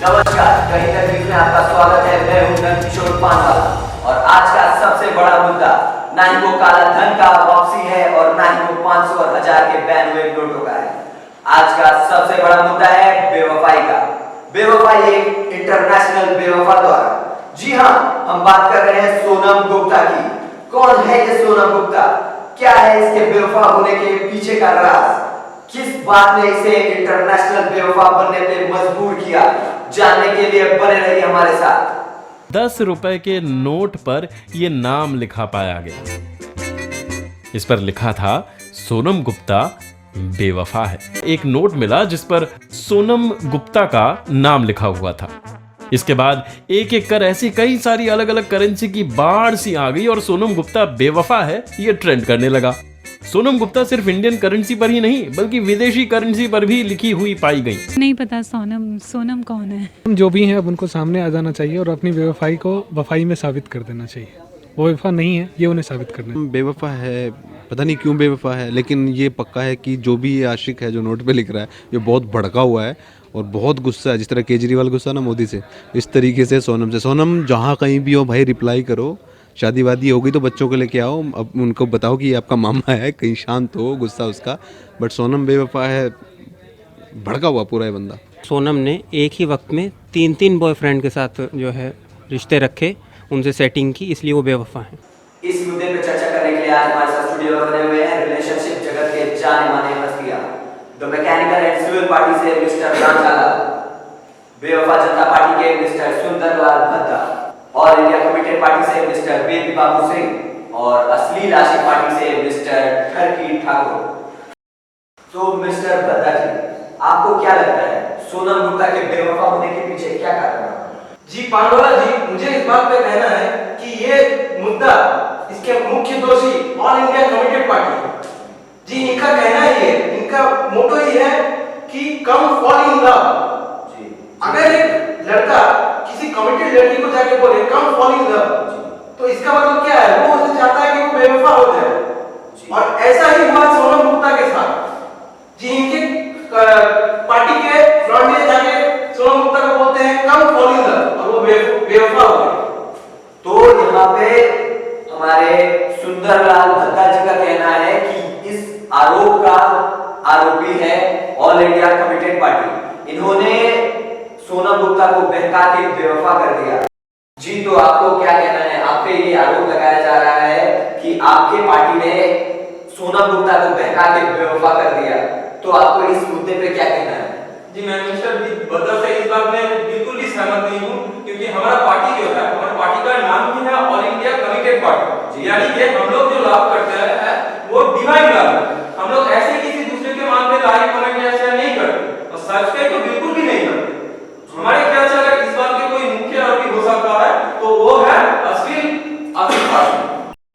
नमस्कार, कहीं ना न्यूज़ में आपका स्वागत है। मैं हूं नंदकिशोर पानवाला और आज का सबसे बड़ा मुद्दा ना ही वो काला धन का वापसी है और ना ही वो 500 और 1000 के बैन हुए नोटों का है। आज का सबसे बड़ा मुद्दा है बेवफाई का। बेवफाई एक इंटरनेशनल बेवफा द्वारा। जी हाँ, हम बात कर रहे हैं सोनम गुप्ता की। कौन है ये सोनम गुप्ता? क्या है इसके बेवफा होने के पीछे का राज? किस बात ने इसे इंटरनेशनल बेवफा बनने पे मजबूर किया? जानने के लिए बने रहिए हमारे साथ। 10 रुपए के नोट पर यह नाम लिखा पाया गया। इस पर लिखा था सोनम गुप्ता बेवफा है। एक नोट मिला जिस पर सोनम गुप्ता का नाम लिखा हुआ था। इसके बाद एक एक कर ऐसी कई सारी अलग अलग करेंसी की बाढ़ सी आ गई और सोनम गुप्ता बेवफा है ये ट्रेंड करने लगा। सोनम गुप्ता सिर्फ इंडियन करेंसी पर ही नहीं बल्कि विदेशी करेंसी पर भी लिखी हुई पाई गई। नहीं पता सोनम कौन है। हम जो भी हैं अब उनको सामने आ जाना चाहिए और अपनी बेवफाई को वफाई में साबित कर देना चाहिए। वो बेवफा नहीं है, ये उन्हें साबित करना है। बेवफा है, पता नहीं क्यों बेवफा है, लेकिन ये पक्का है कि जो भी ये आशिक है जो नोट पे लिख रहा है ये बहुत भड़का हुआ है और बहुत गुस्सा है। जिस तरह केजरीवाल गुस्सा ना मोदी से, इस तरीके से सोनम जहाँ कहीं भी हो भाई रिप्लाई करो। शादी वादी हो गई तो बच्चों को लेके आओ, अब उनको बताओ कि ये आपका मामा है, कहीं शांत हो गुस्सा उसका। बट सोनम बेवफा है, भड़का हुआ पूरा है बंदा। सोनम ने एक ही वक्त में 3 बॉयफ्रेंड के साथ जो है रिश्ते रखे, उनसे सेटिंग की, इसलिए वो बेवफा हैं। इस मुद्दे पे चर्चा करने के लिए आज हमारे साथ स्टूडियो में बने हुए हैं रिलेशनशिप जगत के जाने माने हस्तियां। The mechanical and civil party से मिस्टर रामचाला, बेवफा जनता पार्टी के mister Sundarlal Bhadda, all India committed party से मिस्टर बेबी बाबू सिंह और अश्लील आशिक पार्टी से मिस्टर ठरकी ठाकुर। तो मिस्टर भद्दा जी, आपको क्या लगता है सोनम गुप्ता के बेवफा होने के पीछे क्या कारण है? जी पांडवाला जी, मुझे इस बात पे कहना है कि ये मुद्दा, इसके मुख्य दोषी ऑल इंडिया कमिटेड पार्टी है। जी इनका कहना ही है, इनका मोटो ही है कि कम फॉल इन लव। जी अगर एक लड़का किसी कमिटेड लड़की को जाके बोले कम फॉल इन लव, तो इसका मतलब क्या है? वो उसे चाहता है कि वो बेवफा हो जाए। और ऐसा ही हुआ सोनम गुप्ता के साथ। जी इनके पार्टी के फ्रंट में जाके सोनम गुप्ता को बोलते हैं कम फॉल इन लव और वो बेवफा हो गए। तो यहाँ पे हमारे सुंदरलाल भद्दा जी का कहना है कि इस आरोप का आरोपी है ऑल इंडिया कमिटेड पार्टी। इन्होंने सोनम गुप्ता को बहका के बेवफा कर दिया। जी तो आपको क्या कहना है? आप पे ये आरोप लगाया जा रहा है कि आपके पार्टी ने सोनम गुप्ता को बहका के बेवफा कर दिया, तो आपको इस मुद्दे पे क्या कहना है? जी मैं मिस्टर भद्दा से इस बात में बिल्कुल भी सहमत नहीं हूँ, क्योंकि हमारा पार्टी जो है, हमारी पार्टी का नाम ही है ऑल इंडिया कमिटेड पार्टी। यानी कि हम लोग जो लाभ करते हैं वो डिवाइन लाभ है। हम लोग ऐसे किसी दूसरे के मान पे लाइक कमेंट या शेयर नहीं करते और सब्सक्राइब तो बिल्कुल भी नहीं करते। हमारे ख्याल से अगर इस बात के कोई मुख्य आरोपी हो सकता है तो वो है अश्लील आशिक पार्टी।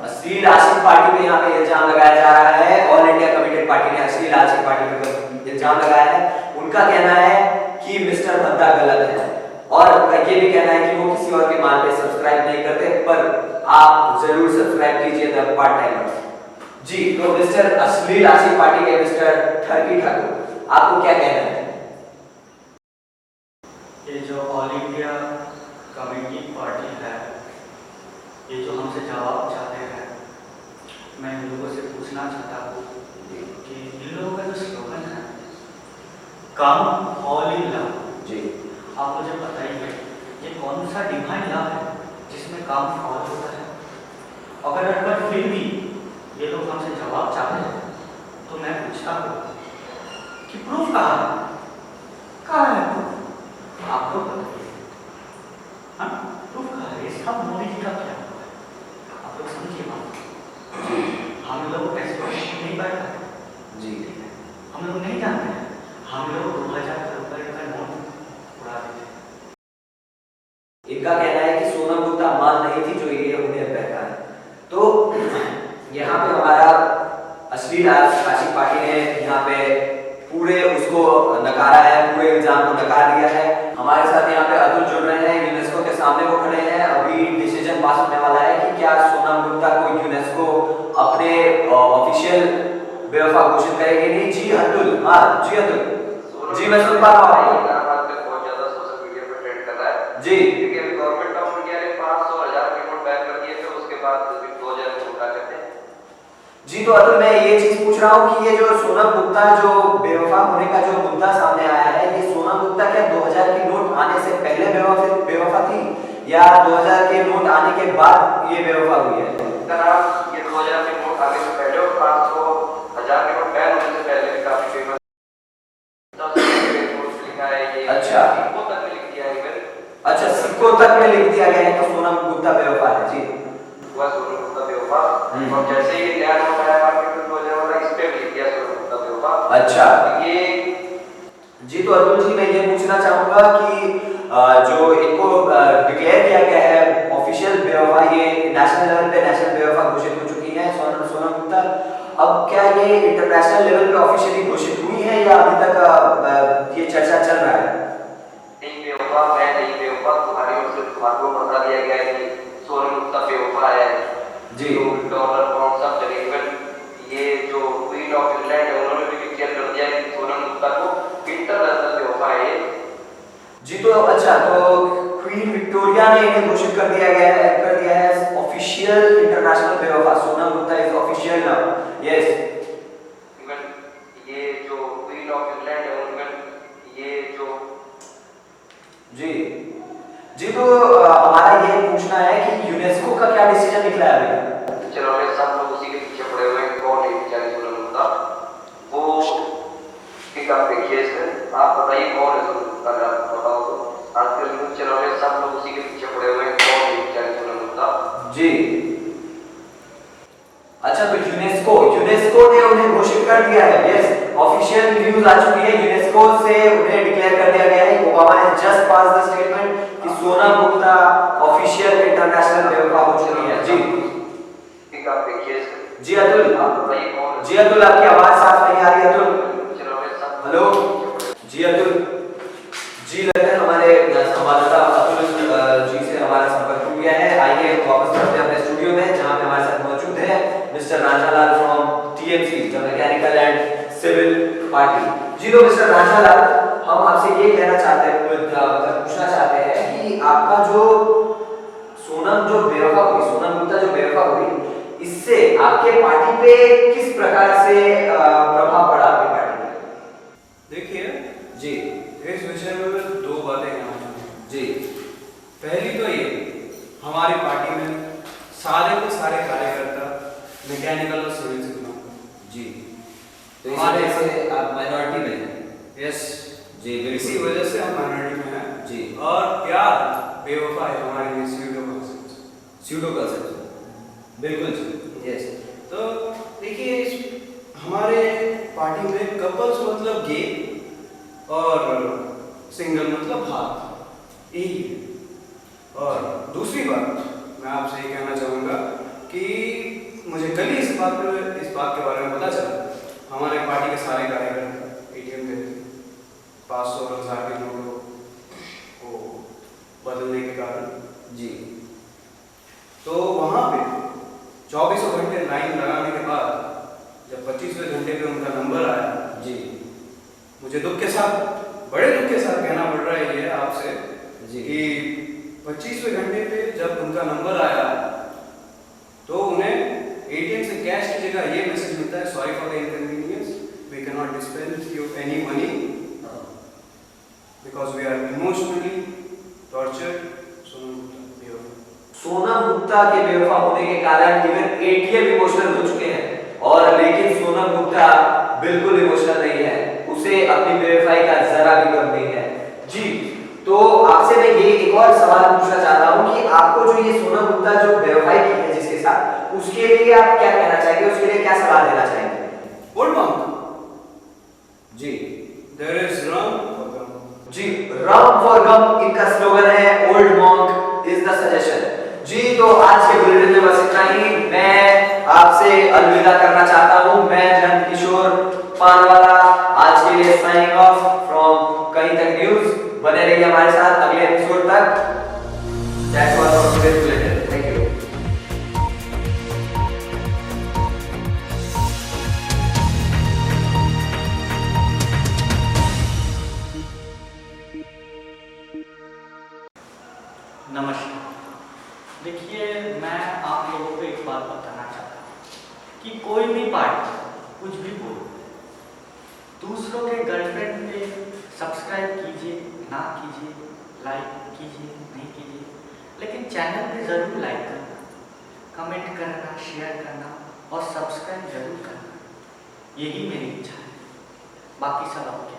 अश्लील आशिक पार्टी पे यहाँ पे इल्जाम लगाया जा रहा है। ऑल इंडिया कमिटेड पार्टी ने अश्लील आशिक पार्टी पे इल्जाम लगाया है। उनका कहना है कि मिस्टर भद्दा गलत है और ये भी कहना है कि वो किसी और के मान पे सब्सक्राइब नहीं करते, पर आप जरूर सब्सक्राइब कीजिए द पार्ट टाइमर्स। जी तो मिस्टर अश्लील आशिक पार्टी के मिस्टर ठरकी ठाकुर, आपको क्या कहना है? ये जो ऑल इंडिया कमेटी पार्टी है, ये जो हमसे जवाब चाहते हैं, मैं इन लोगों से पूछना चाहता हूँ कि इन लोगों का जो स्लोगन है कम फॉल इन लव, जी आप मुझे बताइए ये कौन सा डिवाइन लव है जिसमें काम फॉल होता है? अगर फिर भी ये लोग हमसे जवाब चाहते हैं तो मैं पूछता हूँ कि प्रूफ कहाँ है? कहाँ है प्रूफ? आप लोग बताइए। हाँ प्रूफ कहाँ है? ये सब मोदी जी का क्या हुआ है? आप लोग समझिए बात। हम लोग ऐसे नहीं बैठा है जी, हम लोग नहीं जानते हैं। हम लोग 2000 रुपए का नोट उड़ा देते हैं। इनका कहना है कि सोनम गुप्ता मान नहीं थी जो ये उन्हें बहका है। तो यहाँ पे हमारा अश्लील आशिक पार्टी ने यहाँ पे पूरे उसको नकारा है, पूरे इल्जाम को नकार दिया है। हमारे साथ यहाँ पे अतुल जुड़ रहे हैं, यूनेस्को के सामने वो खड़े हैं। अभी डिसीजन पास होने वाला है कि क्या सोनम गुप्ता को यूनेस्को अपने ऑफिशियल बेवफा घोषित करेगी? नहीं जी अतुल, हाँ जी अतुल जी मैं सुन पा रहा हूँ। जी देखिए गवर्नमेंट ऑफ इंडिया ने 500 1000 के नोट बैन कर दिए थे, उसके बाद 2000 में उठा करते हैं। जी, तो अतुल मैं ये चीज पूछ रहा हूँ कि ये जो सोनम गुप्ता जो बेवफा होने का जो मुद्दा सामने आया है, ये सोनम गुप्ता क्या 2000 के नोट आने से पहले बेवफा थी या 2000 के नोट आने के बाद ये बेवफा हुई है? जनाब ये 2000 के नोट आने से पहले और 500 1000 के नोट बैन होने से पहले भी काफी फेमस लिखा है ये। अच्छा। सिक्कों तक में लिख दिया है इवन। अच्छा, सिक्कों तक में लिख दिया गया है कि सोनम गुप्ता बेवफा है। जी हुआ सोनम गुप्ता बेवफा, और जैसे ही नया नोट आया मार्केट में 2000 वाला, इस पे भी लिख दिया सोनम गुप्ता बेवफा। अच्छा। ये जी, तो अतुल जी मैं ये पूछना चाहूंगा कि जो इनको डिक्लेयर किया गया है ऑफिशियल बेवफा, ये नेशनल लेवल पे नेशनल बेवफा घोषित हो चुकी है सोनम गुप्ता। अब क्या ये इंटरनेशनल लेवल पे ऑफिशियली घोषित हुई है या अभी तक ये चर्चा चल रहा है? नहीं बेवफा, मैं नहीं बेवफा, तुम्हारी ओर से तुम्हारे बता दिया गया है कि सोनम गुप्ता बेवफा है। जी। तो डॉलर पाउंड सब जगह इवन ये जो क्वीन ऑफ इंग्लैंड है उन्होंने भी डिक्लेयर कर दिया है कि सोनम गुप्ता को इंटरनेशनल बेवफा है। जी, तो अच्छा, तो क्वीन विक्टोरिया ने इन्हें घोषित कर दिया है ऑफिशियल इंटरनेशनल बेवफा। Sonam Gupta is official now. Yes. Even ये जो क्वीन ऑफ इंग्लैंड है उनमें ये जो जी, तो हमारा ये पूछना है कि यूनेस्को का क्या डिसीजन निकला है अभी? चलो सब लोग उसी के पीछे पड़े हुए हैं, कौन है बेचारी सोनम गुप्ता, वो ठीक आप देखिए इसमें, आप बताइए कौन है सोनम गुप्ता, अगर आपको बताओ तो। आजकल न्यूज चैनल में सब लोग उसी के पीछे पड़े हुए हैं, कौन है बेचारी सोनम गुप्ता। जी। अच्छा, तो यूनेस्को ने उन्हें घोषित कर दिया है। यस, ऑफिशियल न्यूज आ चुकी है, यूनेस्को से उन्हें डिक्लेयर कर दिया गया है। ओबामा ने जस्ट पास द स्टेटमेंट कि सोनम गुप्ता ऑफिशियल इंटरनेशनल बेवफा हो चुकी है। जी ठीक आप देखिए इसमें। जी अतुल, आप बताइए कौन है। जी अतुल, आपकी आवाज साफ नहीं आ रही अतुल। चलो सब हेलो जी अतुल जी, लगता है हमारे संवाददाता अतुल जी से हमारा संपर्क टूट गया है। आइए वापस चलते हैं अपने स्टूडियो में, जहां पे हमारे साथ मौजूद है mister Rajalal from TMC, the mechanical and civil party. जी, तो मिस्टर राजालाल, हम आपसे ये कहना चाहते हैं, पूछना चाहते हैं कि आपका जो सोनम गुप्ता जो बेवफा हुई, इससे आपके पार्टी पे किस प्रकार से प्रभाव पड़ा आपकी पार्टी पे? देखिए जी इस विषय में मैं दो बातें कहना चाहूँगा। जी, पहली तो ये, हमारी पार्टी में सारे के सारे कार्यकर्ता मैकेनिकल और सिविल से बिलोंग करते जी, तो हमारे से आप माइनॉरिटी में हैं। हैं। यस जी, इसी वजह से हम माइनॉरिटी में हैं। जी। और प्यार बेवफा है हमारे लिए स्यूडो कंसेप्ट, बिल्कुल जी। यस। तो देखिए हमारे पार्टी में कपल्स मतलब गे और सिंगल मतलब हाथ, यही है। और दूसरी बात मैं आपसे ये कहना चाहूँगा कि मुझे कल ही इस बात के बारे में पता चला, हमारे पार्टी के सारे कार्यकर्ता एटीएम पे 500 और 1000 के नोटों को बदलने के कारण। जी, तो वहाँ पे 24 घंटे लाइन लगाने के बाद जब 25वें घंटे पे उनका नंबर आया, जी, मुझे बड़े दुख के साथ कहना पड़ रहा है ये आपसे जी, कि 25वें घंटे पे जब उनका नंबर आया तो उन्हें एटीएम से कैश की जगह ये मैसेज मिलता है, sorry for the inconvenience, we can not dispense you any money because we are emotionally tortured. Sonam Gupta के बेवफा होने के कारण इवन एटीएम इमोशनल हो चुके हैं, और लेकिन सोनम गुप्ता बिल्कुल इमोशनल नहीं है, उसे अपनी बेवफाई का जरा भी गम नहीं है। जी, तो आपसे मैं ये एक और सवाल पूछना चाहता हूँ कि आपको जो ये सोनम गुप्ता जो बेवफाई की है जिसके साथ, उसके लिए आप क्या कहना चाहेंगे, उसके लिए क्या सलाह देना चाहेंगे? Old Monk ji, there is rum for gum. जी, रम फॉर गम इनका स्लोगन है, Old Monk is the suggestion. जी, तो आज के बुलेटिन में बस इतना ही। मैं आपसे अलविदा करना चाहता हूं। मैं नंद किशोर पानवाला आज के लिए साइनिंग ऑफ फ्रॉम कहीं तक न्यूज। बने रहिए हमारे साथ अगले एपिसोड तक। That's all for today's bulletin. Thank you. नमस्कार। देखिए, मैं आप लोगों को एक बात बताना चाहता हूँ कि कोई भी पार्टी कुछ भी बोले, दूसरों के गर्लफ्रेंड पे सब्सक्राइब कीजिए, ना कीजिए, लाइक कीजिए, नहीं कीजिए, लेकिन चैनल पे ज़रूर लाइक करना, कमेंट करना, शेयर करना और सब्सक्राइब जरूर करना। यही मेरी इच्छा है, बाकी सब आपके